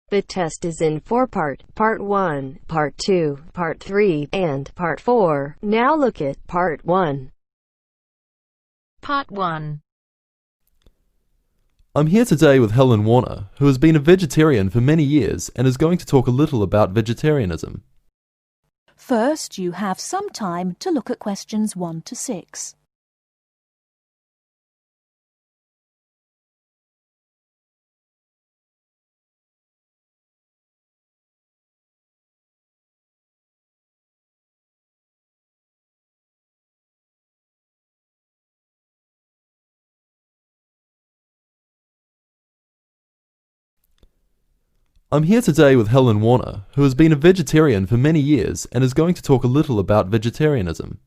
The test is in 4-part, Part 1, Part 2, Part 3, and Part 4. Now look at Part 1. Part 1. I'm here today with Helen Warner, who has been a vegetarian for many years and is going to talk a little about vegetarianism. First, you have some time to look at questions 1 to 6. I'm here today with Helen Warner, who has been a vegetarian for many years and is going to talk a little about vegetarianism.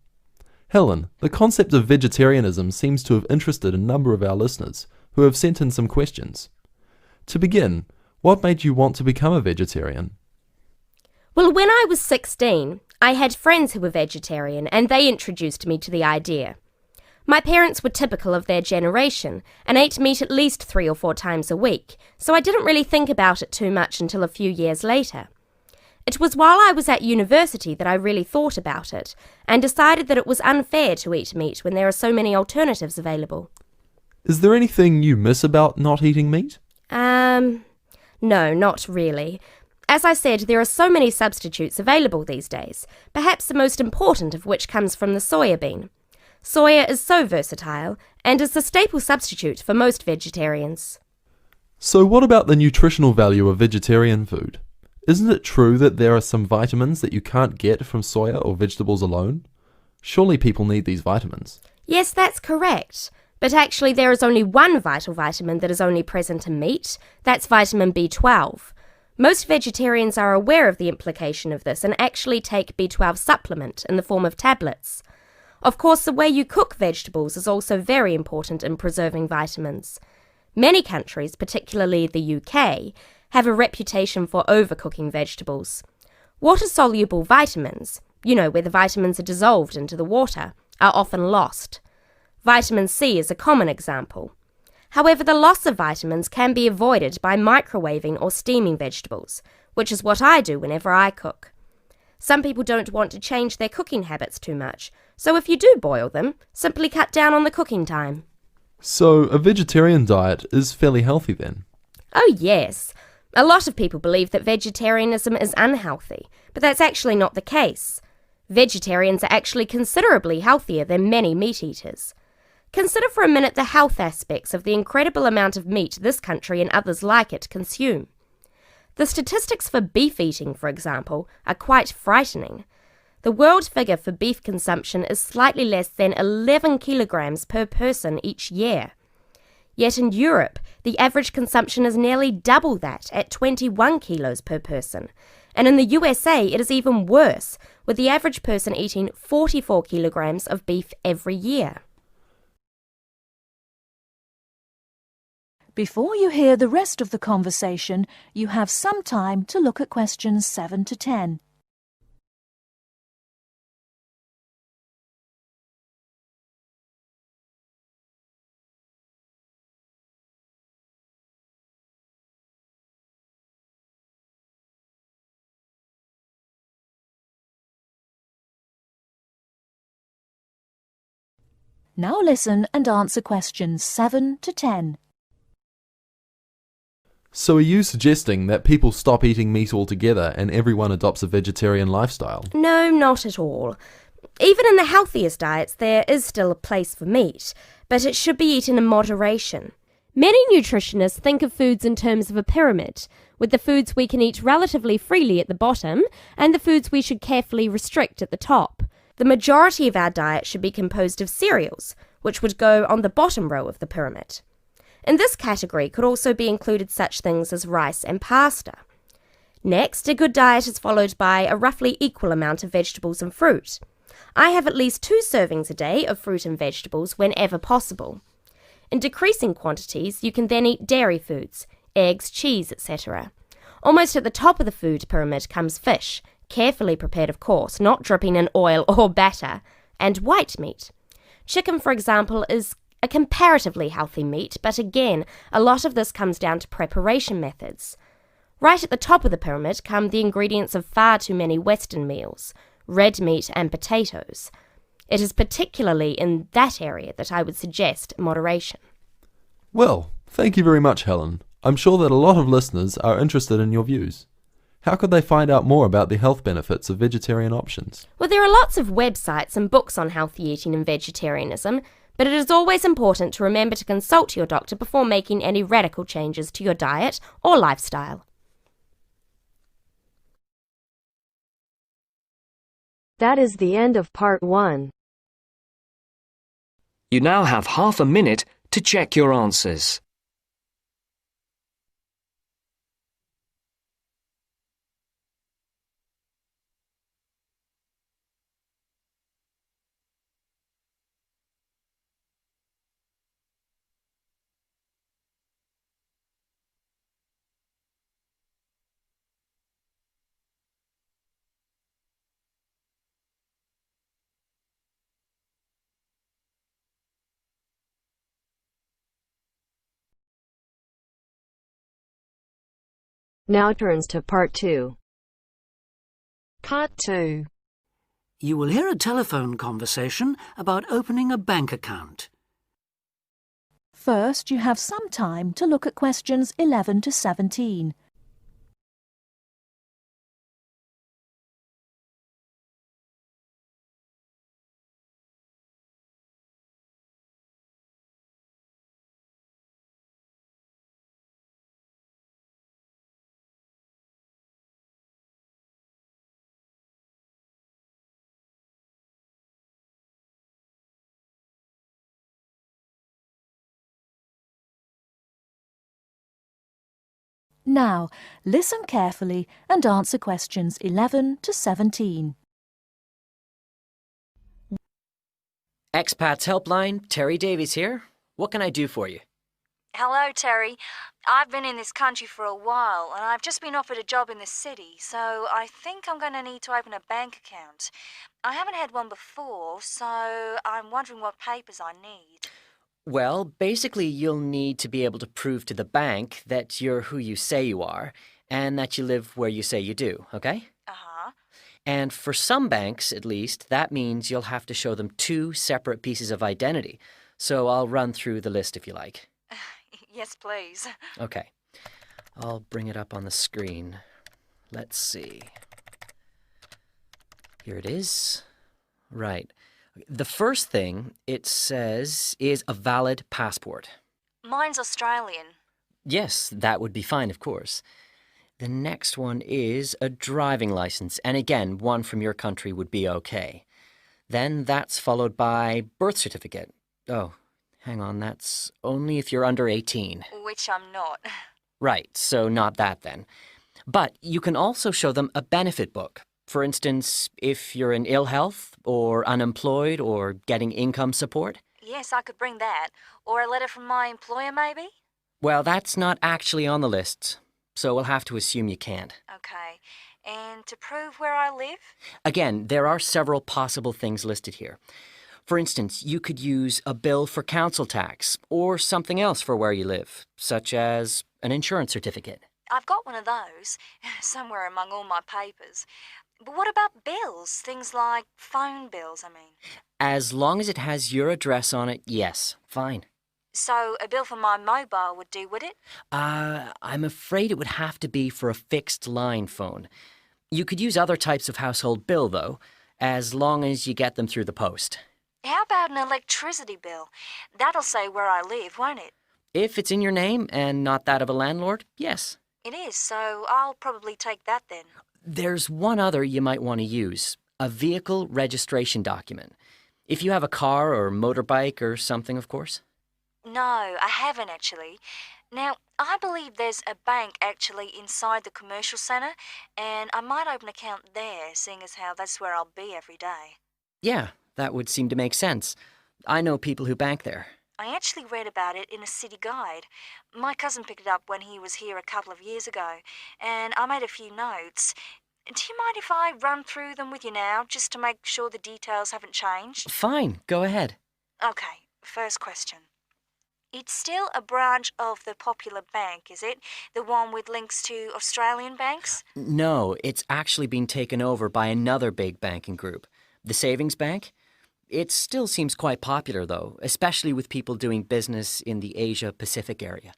Helen, the concept of vegetarianism seems to have interested a number of our listeners, who have sent in some questions. To begin, what made you want to become a vegetarian? Well, when I was 16, I had friends who were vegetarian and they introduced me to the idea. My parents were typical of their generation and ate meat at least 3 or 4 times a week, so I didn't really think about it too much until a few years later. It was while I was at university that I really thought about it and decided that it was unfair to eat meat when there are so many alternatives available. Is there anything you miss about not eating meat? No, not really. As I said, there are so many substitutes available these days, perhaps the most important of which comes from the soya bean. Soya is so versatile and is the staple substitute for most vegetarians. So what about the nutritional value of vegetarian food? Isn't it true that there are some vitamins that you can't get from soya or vegetables alone? Surely people need these vitamins. Yes, that's correct. But actually there is only one vital vitamin that is only present in meat. That's vitamin B12. Most vegetarians are aware of the implication of this and actually take B12 supplement in the form of tablets. Of course, the way you cook vegetables is also very important in preserving vitamins. Many countries, particularly the UK, have a reputation for overcooking vegetables. Water-soluble vitamins, where the vitamins are dissolved into the water, are often lost. Vitamin C is a common example. However, the loss of vitamins can be avoided by microwaving or steaming vegetables, which is what I do whenever I cook. Some people don't want to change their cooking habits too much, so if you do boil them, simply cut down on the cooking time. So a vegetarian diet is fairly healthy then? Oh yes. A lot of people believe that vegetarianism is unhealthy, but that's actually not the case. Vegetarians are actually considerably healthier than many meat eaters. Consider for a minute the health aspects of the incredible amount of meat this country and others like it consume. The statistics for beef eating, for example, are quite frightening. The world figure for beef consumption is slightly less than 11 kilograms per person each year. Yet in Europe, the average consumption is nearly double that at 21 kilos per person. And in the USA, it is even worse, with the average person eating 44 kilograms of beef every year. Before you hear the rest of the conversation, you have some time to look at questions 7 to 10. Now listen and answer questions 7 to 10. So are you suggesting that people stop eating meat altogether and everyone adopts a vegetarian lifestyle? No, not at all. Even in the healthiest diets, there is still a place for meat, but it should be eaten in moderation. Many nutritionists think of foods in terms of a pyramid, with the foods we can eat relatively freely at the bottom and the foods we should carefully restrict at the top. The majority of our diet should be composed of cereals, which would go on the bottom row of the pyramid. In this category could also be included such things as rice and pasta. Next, a good diet is followed by a roughly equal amount of vegetables and fruit. I have at least 2 servings a day of fruit and vegetables whenever possible. In decreasing quantities, you can then eat dairy foods, eggs, cheese, etc. Almost at the top of the food pyramid comes fish, carefully prepared of course, not dripping in oil or batter, and white meat. Chicken, for example, is a comparatively healthy meat, but again, a lot of this comes down to preparation methods. Right at the top of the pyramid come the ingredients of far too many Western meals, red meat and potatoes. It is particularly in that area that I would suggest moderation. Well, thank you very much, Helen. I'm sure that a lot of listeners are interested in your views. How could they find out more about the health benefits of vegetarian options? Well, there are lots of websites and books on healthy eating and vegetarianism, but it is always important to remember to consult your doctor before making any radical changes to your diet or lifestyle. That is the end of part 1. You now have half a minute to check your answers. Now turns to part 2. Part 2. You will hear a telephone conversation about opening a bank account. First, you have some time to look at questions 11 to 17. Now, listen carefully and answer questions 11 to 17. Expats Helpline, Terry Davies here. What can I do for you? Hello, Terry. I've been in this country for a while and I've just been offered a job in the city, so I think I'm going to need to open a bank account. I haven't had one before, so I'm wondering what papers I need. Well, basically you'll need to be able to prove to the bank that you're who you say you are and that you live where you say you do, okay? Uh-huh. And for some banks, at least, that means you'll have to show them 2 separate pieces of identity. So I'll run through the list if you like. Yes, please. Okay. I'll bring it up on the screen. Let's see. Here it is. Right. The first thing it says is a valid passport. Mine's Australian. Yes, that would be fine, of course. The next one is a driving license, and again, one from your country would be okay. Then that's followed by birth certificate. Oh, hang on, that's only if you're under 18. Which I'm not. Right, so not that then. But you can also show them a benefit book. For instance, if you're in ill health, or unemployed, or getting income support. Yes, I could bring that. Or a letter from my employer, maybe? Well, that's not actually on the list, so we'll have to assume you can't. Okay. And to prove where I live? Again, there are several possible things listed here. For instance, you could use a bill for council tax, or something else for where you live, such as an insurance certificate. I've got one of those, somewhere among all my papers. But what about bills? Things like phone bills, I mean. As long as it has your address on it, yes, fine. So a bill for my mobile would do, would it? I'm afraid it would have to be for a fixed line phone. You could use other types of household bill, though, as long as you get them through the post. How about an electricity bill? That'll say where I live, won't it? If it's in your name and not that of a landlord, yes. It is, so I'll probably take that then. There's one other you might want to use, a vehicle registration document. If you have a car or motorbike or something, of course. No, I haven't actually. Now, I believe there's a bank actually inside the commercial centre, and I might open an account there, seeing as how that's where I'll be every day. Yeah, that would seem to make sense. I know people who bank there. I actually read about it in a city guide. My cousin picked it up when he was here a couple of years ago, and I made a few notes. Do you mind if I run through them with you now, just to make sure the details haven't changed? Fine, go ahead. Okay, first question. It's still a branch of the popular bank, is it? The one with links to Australian banks? No, it's actually been taken over by another big banking group, the Savings Bank. It still seems quite popular, though, especially with people doing business in the Asia-Pacific area.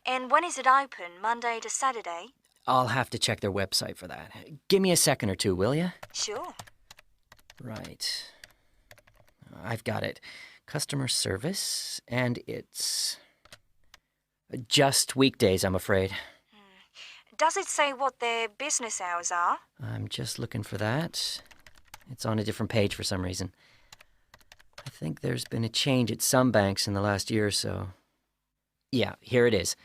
And when is it open? Monday to Saturday? I'll have to check their website for that. Give me a second or two, will you? Sure. Right. I've got it. Customer service, and it's just weekdays, I'm afraid. Does it say what their business hours are? I'm just looking for that. It's on a different page for some reason. I think there's been a change at some banks in the last year or so. Yeah, here it is.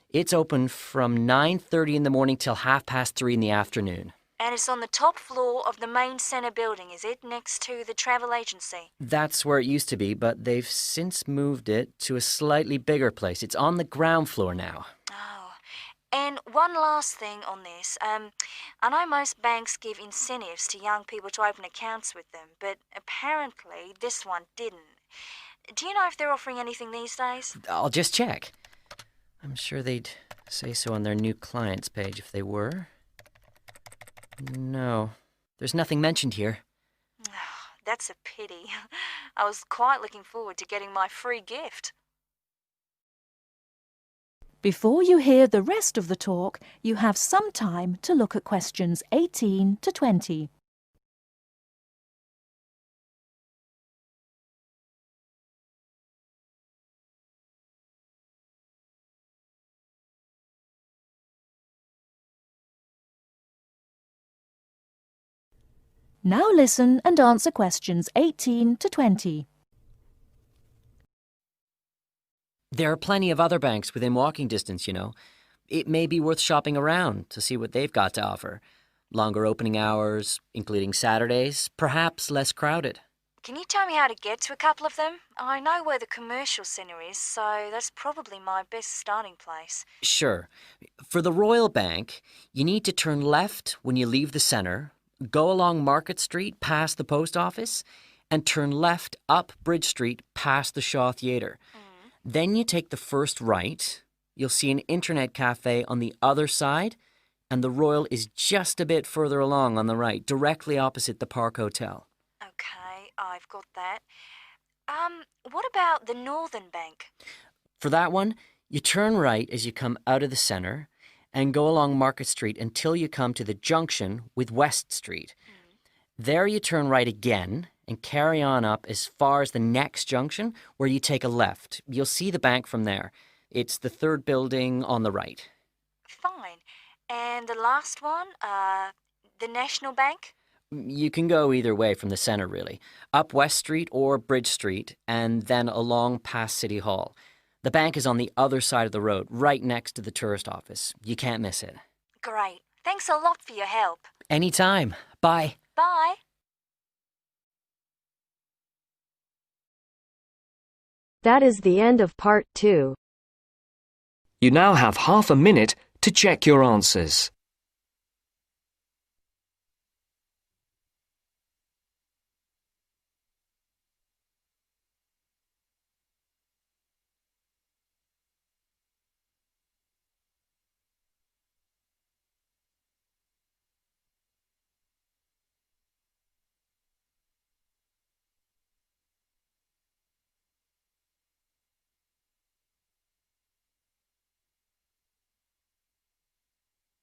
It's open from 9:30 in the morning till 3:30 in the afternoon. And it's on the top floor of the main centre building, is it? Next to the travel agency? That's where it used to be, but they've since moved it to a slightly bigger place. It's on the ground floor now. Oh. And one last thing on this. I know most banks give incentives to young people to open accounts with them, but apparently this one didn't. Do you know if they're offering anything these days? I'll just check. I'm sure they'd say so on their new clients page if they were. No, there's nothing mentioned here. That's a pity. I was quite looking forward to getting my free gift. Before you hear the rest of the talk, you have some time to look at questions 18 to 20. Now listen and answer questions 18 to 20. There are plenty of other banks within walking distance, you know. It may be worth shopping around to see what they've got to offer. Longer opening hours, including Saturdays, perhaps less crowded. Can you tell me how to get to a couple of them? I know where the commercial centre is, so that's probably my best starting place. Sure. For the Royal Bank, you need to turn left when you leave the centre, go along Market Street past the post office, and turn left up Bridge Street past the Shaw Theatre. Then you take the first right. You'll see an internet cafe on the other side, and the Royal is just a bit further along on the right, directly opposite the Park Hotel. Okay, I've got that. What about the Northern Bank? For that one, you turn right as you come out of the centre and go along Market Street until you come to the junction with West Street. There you turn right again and carry on up as far as the next junction where you take a left. You'll see the bank from there. It's the third building on the right. Fine. And the last one, the National Bank? You can go either way from the centre, really. Up West Street or Bridge Street and then along past City Hall. The bank is on the other side of the road, right next to the tourist office. You can't miss it. Great. Thanks a lot for your help. Anytime. Bye. Bye. That is the end of part 2. You now have half a minute to check your answers.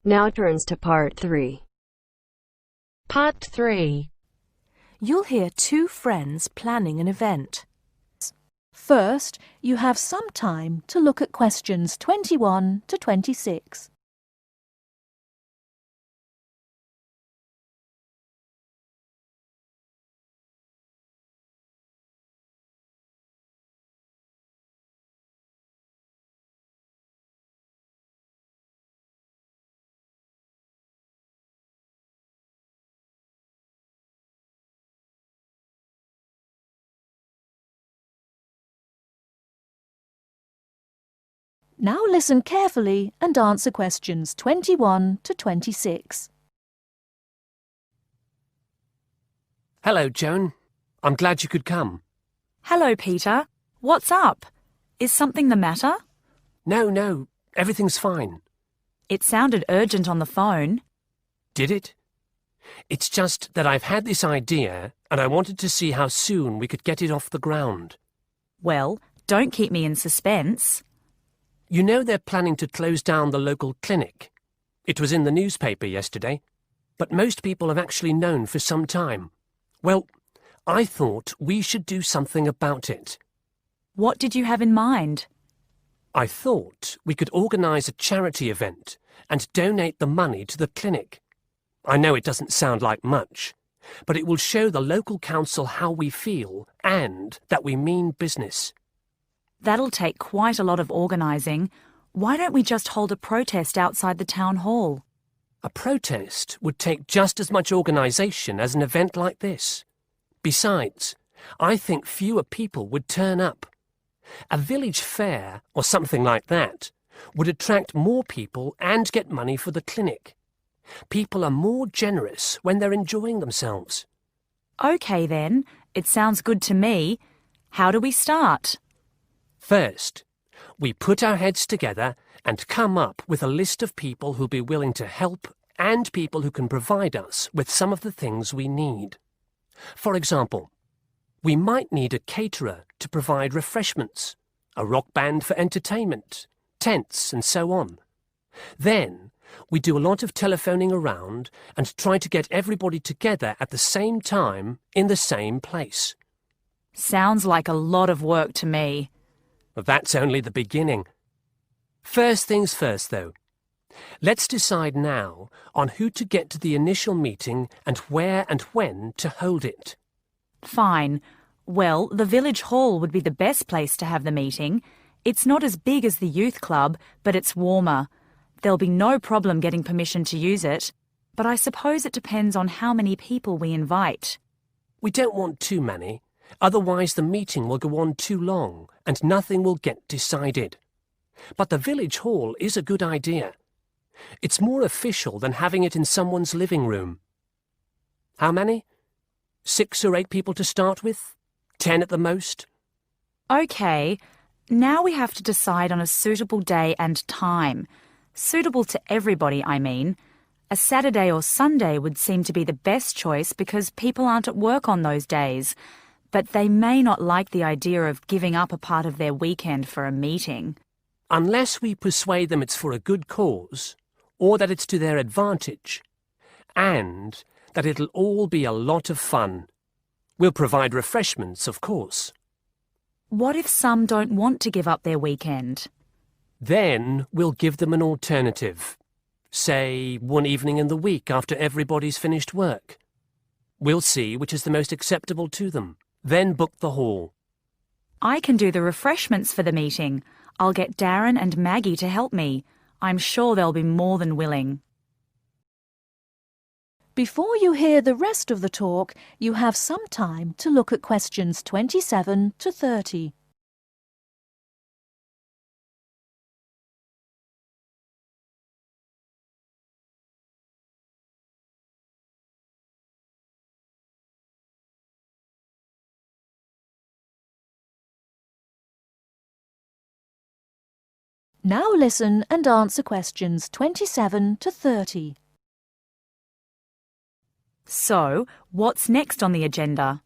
Now turns to part 3. Part 3. You'll hear two friends planning an event. First, you have some time to look at questions 21 to 26. Now listen carefully and answer questions 21 to 26. Hello, Joan. I'm glad you could come. Hello, Peter. What's up? Is something the matter? No, everything's fine. It sounded urgent on the phone. Did it? It's just that I've had this idea and I wanted to see how soon we could get it off the ground. Well, don't keep me in suspense. You know they're planning to close down the local clinic. It was in the newspaper yesterday, but most people have actually known for some time. Well, I thought we should do something about it. What did you have in mind? I thought we could organise a charity event and donate the money to the clinic. I know it doesn't sound like much, but it will show the local council how we feel and that we mean business. That'll take quite a lot of organising. Why don't we just hold a protest outside the town hall? A protest would take just as much organisation as an event like this. Besides, I think fewer people would turn up. A village fair, or something like that, would attract more people and get money for the clinic. People are more generous when they're enjoying themselves. OK then, it sounds good to me. How do we start? First, we put our heads together and come up with a list of people who'll be willing to help and people who can provide us with some of the things we need. For example, we might need a caterer to provide refreshments, a rock band for entertainment, tents and so on. Then, we do a lot of telephoning around and try to get everybody together at the same time in the same place. Sounds like a lot of work to me. That's only the beginning. First things first, though. Let's decide now on who to get to the initial meeting and where and when to hold it. Fine. Well, the village hall would be the best place to have the meeting. It's not as big as the youth club, but it's warmer. There'll be no problem getting permission to use it, but I suppose it depends on how many people we invite. We don't want too many, otherwise the meeting will go on too long and nothing will get decided. But the village hall is a good idea. It's more official than having it in someone's living room. How many? 6 or 8 people to start with? 10 at the most? OK, now we have to decide on a suitable day and time. Suitable to everybody, I mean. A Saturday or Sunday would seem to be the best choice because people aren't at work on those days. But they may not like the idea of giving up a part of their weekend for a meeting. Unless we persuade them it's for a good cause, or that it's to their advantage, and that it'll all be a lot of fun. We'll provide refreshments, of course. What if some don't want to give up their weekend? Then we'll give them an alternative. Say, one evening in the week after everybody's finished work. We'll see which is the most acceptable to them. Then book the hall. I can do the refreshments for the meeting. I'll get Darren and Maggie to help me. I'm sure they'll be more than willing. Before you hear the rest of the talk, you have some time to look at questions 27 to 30. Now listen and answer questions 27 to 30. So, what's next on the agenda?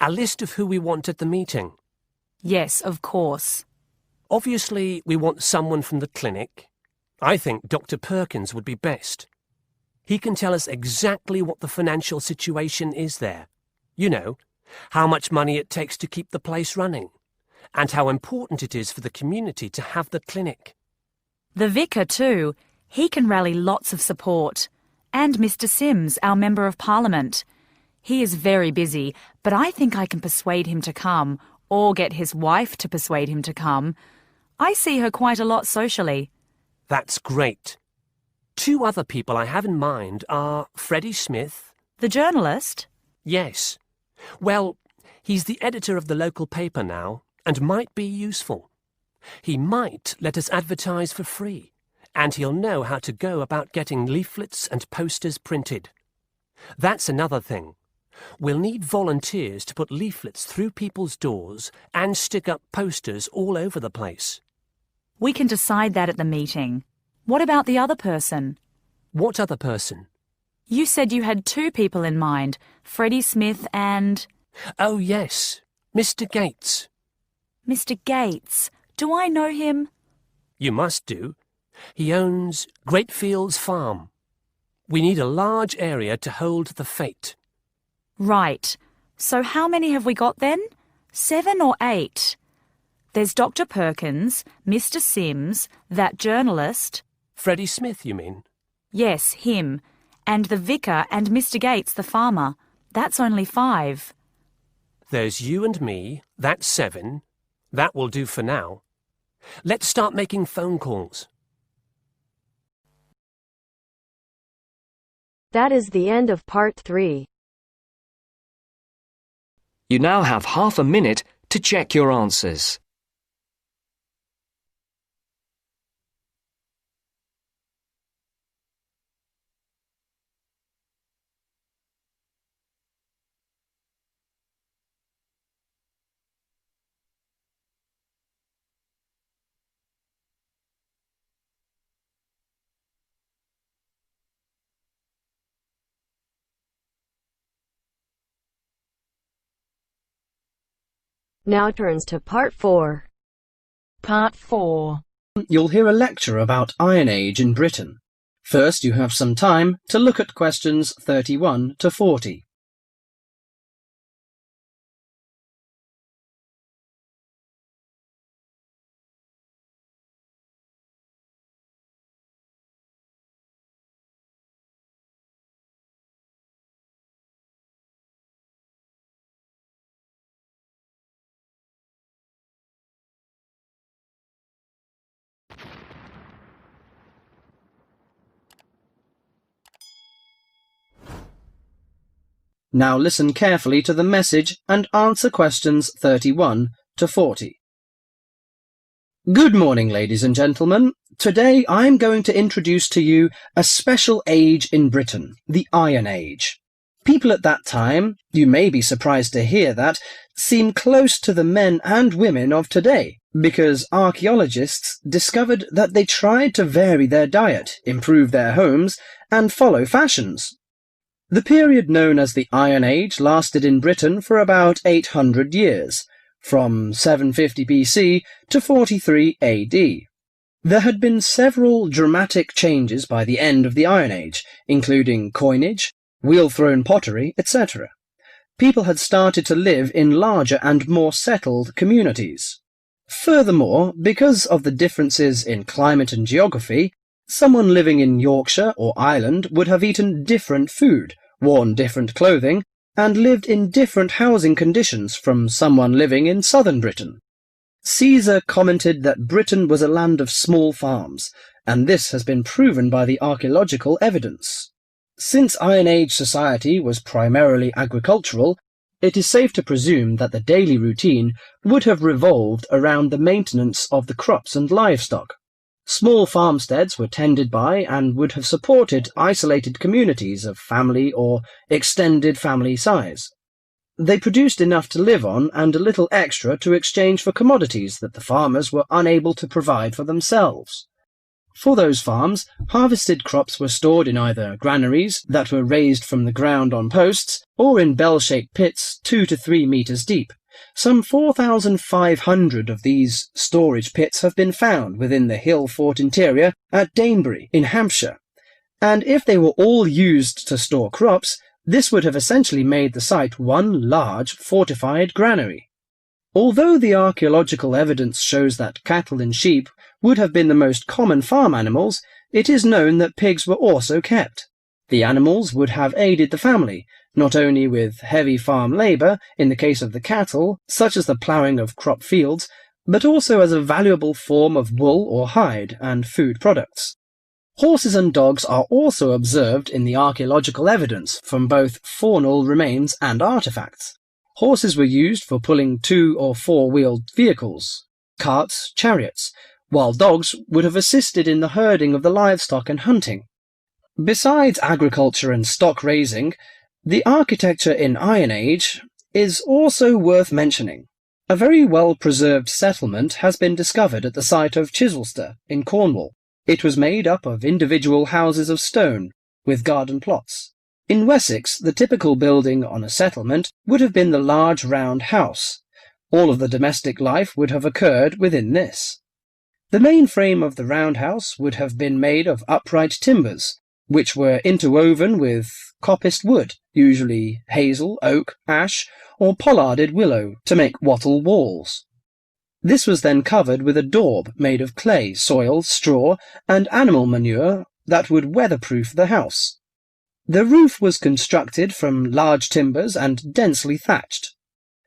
A list of who we want at the meeting. Yes, of course. Obviously, we want someone from the clinic. I think Dr. Perkins would be best. He can tell us exactly what the financial situation is there. You know, how much money it takes to keep the place running, and how important it is for the community to have the clinic. The vicar too. He can rally lots of support. And Mr. Sims, our Member of Parliament. He is very busy, but I think I can persuade him to come, or get his wife to persuade him to come. I see her quite a lot socially. That's great. 2 other people I have in mind are Freddie Smith. The journalist? Yes. Well, he's the editor of the local paper now, and might be useful. He might let us advertise for free, and he'll know how to go about getting leaflets and posters printed. That's another thing. We'll need volunteers to put leaflets through people's doors and stick up posters all over the place. We can decide that at the meeting. What about the other person? What other person? You said you had 2 people in mind, Freddie Smith and... Oh, yes, Mr. Gates. Mr. Gates. Do I know him? You must do. He owns Greatfields Farm. We need a large area to hold the fete. Right. So how many have we got then? 7 or 8? There's Dr. Perkins, Mr. Sims, that journalist. Freddie Smith, you mean? Yes, him. And the vicar and Mr. Gates, the farmer. That's only 5. There's you and me. That's 7. That will do for now. Let's start making phone calls. That is the end of part 3. You now have half a minute to check your answers. Now turns to part 4. Part 4. You'll hear a lecture about Iron Age in Britain. First, you have some time to look at questions 31 to 40. Now listen carefully to the message and answer questions 31 to 40. Good morning, ladies and gentlemen. Today I'm going to introduce to you a special age in Britain, the Iron Age. People at that time, you may be surprised to hear that, seem close to the men and women of today, because archaeologists discovered that they tried to vary their diet, improve their homes, and follow fashions. The period known as the Iron Age lasted in Britain for about 800 years, from 750 BC to 43 AD. There had been several dramatic changes by the end of the Iron Age, including coinage, wheel-thrown pottery, etc. People had started to live in larger and more settled communities. Furthermore, because of the differences in climate and geography, someone living in Yorkshire or Ireland would have eaten different food, worn different clothing, and lived in different housing conditions from someone living in southern Britain. Caesar commented that Britain was a land of small farms, and this has been proven by the archaeological evidence. Since Iron Age society was primarily agricultural, it is safe to presume that the daily routine would have revolved around the maintenance of the crops and livestock. Small farmsteads were tended by and would have supported isolated communities of family or extended family size. They produced enough to live on and a little extra to exchange for commodities that the farmers were unable to provide for themselves. For those farms, harvested crops were stored in either granaries that were raised from the ground on posts or in bell-shaped pits 2 to 3 meters deep. Some 4,500 of these storage pits have been found within the hill fort interior at Danebury in Hampshire, and if they were all used to store crops, this would have essentially made the site one large fortified granary. Although the archaeological evidence shows that cattle and sheep would have been the most common farm animals, it is known that pigs were also kept. The animals would have aided the family, not only with heavy farm labour in the case of the cattle, such as the ploughing of crop fields, but also as a valuable form of wool or hide and food products. Horses and dogs are also observed in the archaeological evidence from both faunal remains and artefacts. Horses were used for pulling 2- or 4-wheeled vehicles, carts, chariots, while dogs would have assisted in the herding of the livestock and hunting. Besides agriculture and stock raising, The architecture in Iron Age is also worth mentioning. A very well-preserved settlement has been discovered at the site of Chislester in Cornwall. It was made up of individual houses of stone, with garden plots. In Wessex, the typical building on a settlement would have been the large round house. All of the domestic life would have occurred within this. The main frame of the round house would have been made of upright timbers, which were interwoven with coppiced wood, usually hazel, oak, ash, or pollarded willow, to make wattle walls. This was then covered with a daub made of clay, soil, straw, and animal manure that would weatherproof the house. The roof was constructed from large timbers and densely thatched.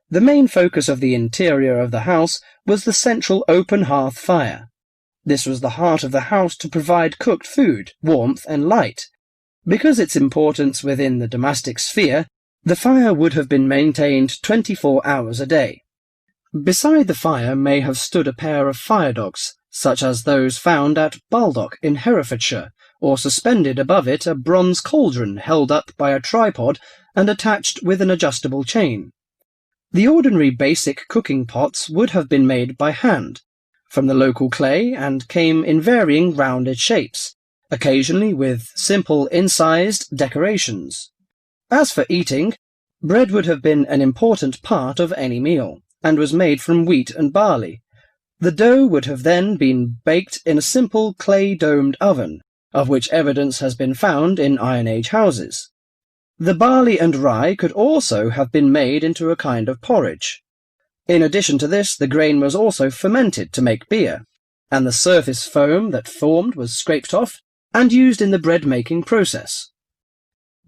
The main focus of the interior of the house was the central open hearth fire. This was the heart of the house to provide cooked food, warmth, and light. Because its importance within the domestic sphere, the fire would have been maintained 24 hours a day. Beside the fire may have stood a pair of fire dogs, such as those found at Baldock in Herefordshire, or suspended above it a bronze cauldron held up by a tripod and attached with an adjustable chain. The ordinary basic cooking pots would have been made by hand, from the local clay, and came in varying rounded shapes, occasionally with simple incised decorations. As for eating, bread would have been an important part of any meal, and was made from wheat and barley. The dough would have then been baked in a simple clay-domed oven, of which evidence has been found in Iron Age houses. The barley and rye could also have been made into a kind of porridge. In addition to this, the grain was also fermented to make beer, and the surface foam that formed was scraped off and used in the bread-making process.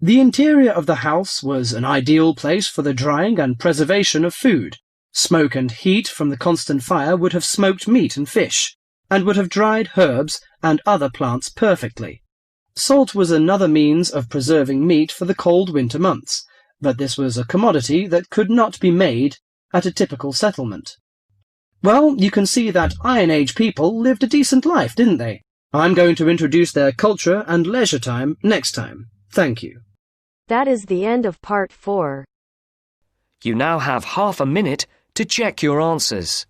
The interior of the house was an ideal place for the drying and preservation of food. Smoke and heat from the constant fire would have smoked meat and fish, and would have dried herbs and other plants perfectly. Salt was another means of preserving meat for the cold winter months, but this was a commodity that could not be made at a typical settlement. Well, you can see that Iron Age people lived a decent life, didn't they? I'm going to introduce their culture and leisure time next time. Thank you. That is the end of part 4. You now have half a minute to check your answers.